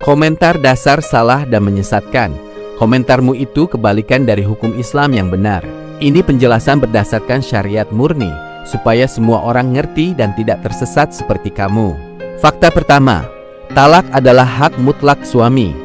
Komentar dasar salah dan menyesatkan. Komentarmu itu kebalikan dari hukum Islam yang benar. Ini penjelasan berdasarkan syariat murni, supaya semua orang ngerti dan tidak tersesat seperti kamu. Fakta pertama, talak adalah hak mutlak suami.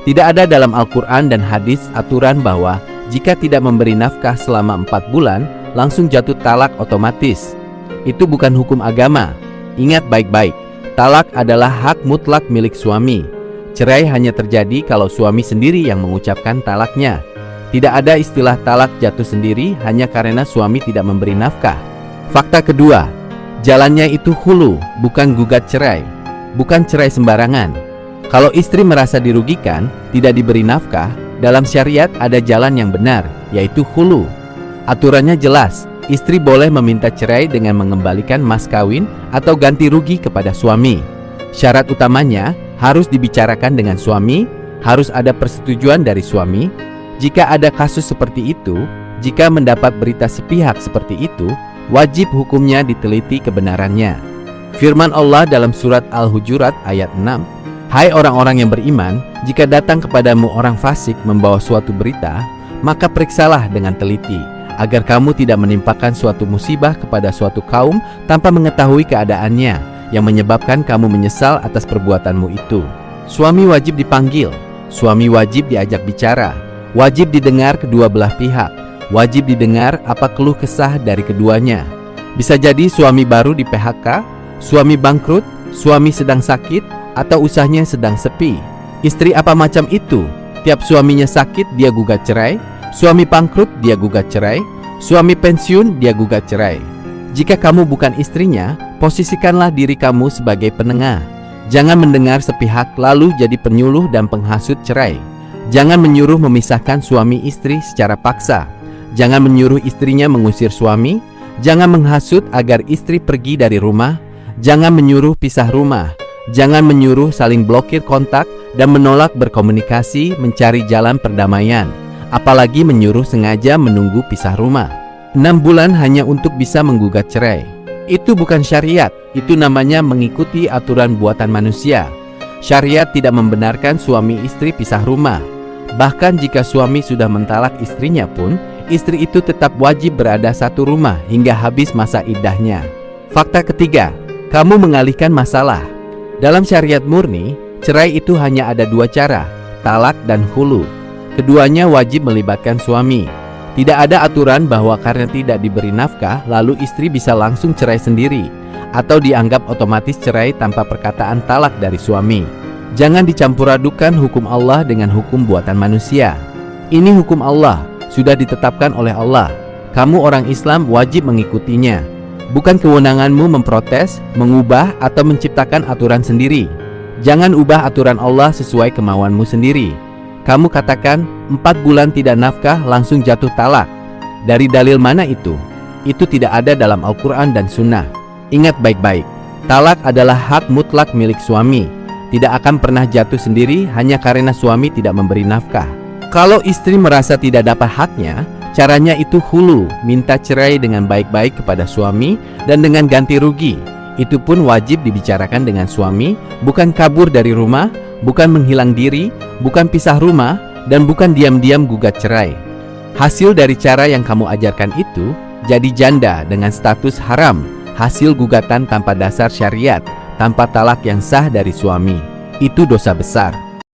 Tidak ada dalam Al-Quran dan hadis aturan bahwa jika tidak memberi nafkah selama 4 bulan, langsung jatuh talak otomatis. Itu bukan hukum agama. Ingat baik-baik, talak adalah hak mutlak milik suami. Cerai hanya terjadi kalau suami sendiri yang mengucapkan talaknya. Tidak ada istilah talak jatuh sendiri hanya karena suami tidak memberi nafkah. Fakta kedua, jalannya itu hulu, bukan gugat cerai. Bukan cerai sembarangan. Kalau istri merasa dirugikan, tidak diberi nafkah, dalam syariat ada jalan yang benar, yaitu hulu. Aturannya jelas, istri boleh meminta cerai dengan mengembalikan mas kawin atau ganti rugi kepada suami. Syarat utamanya harus dibicarakan dengan suami, harus ada persetujuan dari suami. Jika ada kasus seperti itu, jika mendapat berita sepihak seperti itu, wajib hukumnya diteliti kebenarannya. Firman Allah dalam surat Al-Hujurat ayat 6, "Hai orang-orang yang beriman, jika datang kepadamu orang fasik membawa suatu berita, maka periksalah dengan teliti, agar kamu tidak menimpakan suatu musibah kepada suatu kaum tanpa mengetahui keadaannya, yang menyebabkan kamu menyesal atas perbuatanmu itu." Suami wajib dipanggil, suami wajib diajak bicara, wajib didengar kedua belah pihak, wajib didengar apa keluh kesah dari keduanya. Bisa jadi suami baru di PHK, suami bangkrut, suami sedang sakit, atau usahanya sedang sepi. Istri apa macam itu? Tiap suaminya sakit dia gugat cerai, suami bangkrut dia gugat cerai, suami pensiun dia gugat cerai. Jika kamu bukan istrinya, posisikanlah diri kamu sebagai penengah. Jangan mendengar sepihak lalu jadi penyuluh dan penghasut cerai. Jangan menyuruh memisahkan suami istri secara paksa. Jangan menyuruh istrinya mengusir suami. Jangan menghasut agar istri pergi dari rumah. Jangan menyuruh pisah rumah. Jangan menyuruh saling blokir kontak dan menolak berkomunikasi mencari jalan perdamaian. Apalagi menyuruh sengaja menunggu pisah rumah. 6 bulan hanya untuk bisa menggugat cerai. Itu bukan syariat, itu namanya mengikuti aturan buatan manusia. Syariat tidak membenarkan suami istri pisah rumah. Bahkan jika suami sudah mentalak istrinya pun, istri itu tetap wajib berada satu rumah hingga habis masa iddahnya. Fakta ketiga, kamu mengalihkan masalah. Dalam syariat murni, cerai itu hanya ada 2 cara, talak dan hulu. Keduanya wajib melibatkan suami. Tidak ada aturan bahwa karena tidak diberi nafkah, lalu istri bisa langsung cerai sendiri, atau dianggap otomatis cerai tanpa perkataan talak dari suami. Jangan dicampur adukan hukum Allah dengan hukum buatan manusia. Ini hukum Allah, sudah ditetapkan oleh Allah. Kamu orang Islam wajib mengikutinya. Bukan kewenanganmu memprotes, mengubah, atau menciptakan aturan sendiri. Jangan ubah aturan Allah sesuai kemauanmu sendiri. Kamu katakan 4 bulan tidak nafkah langsung jatuh talak. Dari dalil mana itu? Itu tidak ada dalam Al-Quran dan Sunnah. Ingat baik-baik, talak adalah hak mutlak milik suami. Tidak akan pernah jatuh sendiri hanya karena suami tidak memberi nafkah. Kalau istri merasa tidak dapat haknya, caranya itu hulu, minta cerai dengan baik-baik kepada suami dan dengan ganti rugi. Itu pun wajib dibicarakan dengan suami, bukan kabur dari rumah, bukan menghilang diri, bukan pisah rumah, dan bukan diam-diam gugat cerai. Hasil dari cara yang kamu ajarkan itu, jadi janda dengan status haram, hasil gugatan tanpa dasar syariat, tanpa talak yang sah dari suami. Itu dosa besar.